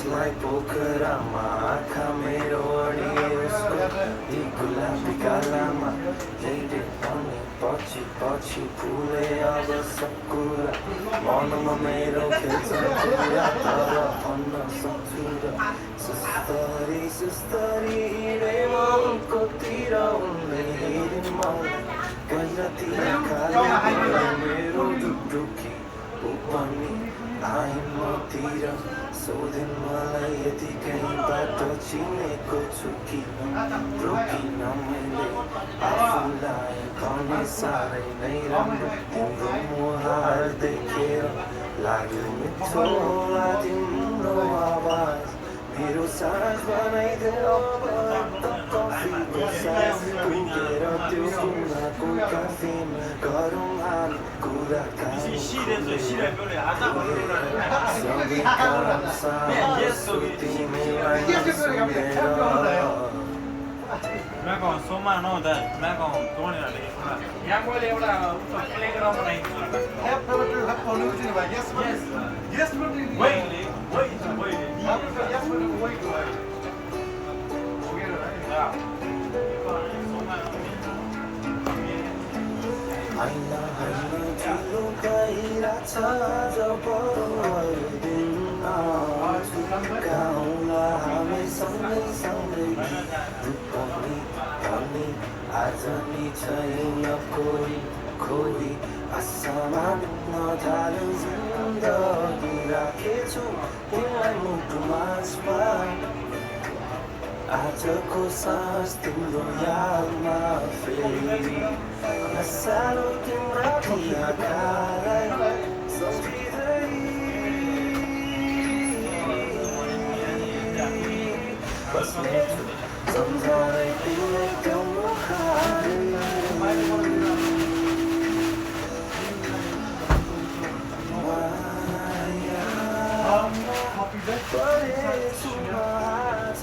Like pokarama, kamero adiusko, di gulabi kalama, lady honey, pochi pochi, pule ava sakura, monoma mero ketsakura, tara panna satura, sustari, remo kotira unne hirima, gajati kala mero duduki, upani, aimotira. Sodin malai yati kahin bato chine ko chuki roki na mile afulai kone sare nahi rambo timro muhar dekhera lage mitho dimro awaaz mero saaj banai de coffee ko saaj tu tera tu na ko cafe mein garum han kura ka Mega Soma no that Mega Tony यहाँ मैले एउटा playground बनाएको छु Have never to have pollution by yes yes but wait yes but wait Aina chilo kaira cha jabor din kaula hame sangai rupani ajani chaina koi asaman na thalu zindagi rakhechu tilai mutuma spa आजको सास तिम्रो यादमा फेरि नसालो तिम्रा आँखालाई सम्झिँदै बस्नेछु सम्झाउँदै तिमीलाई त्यो परेछु आज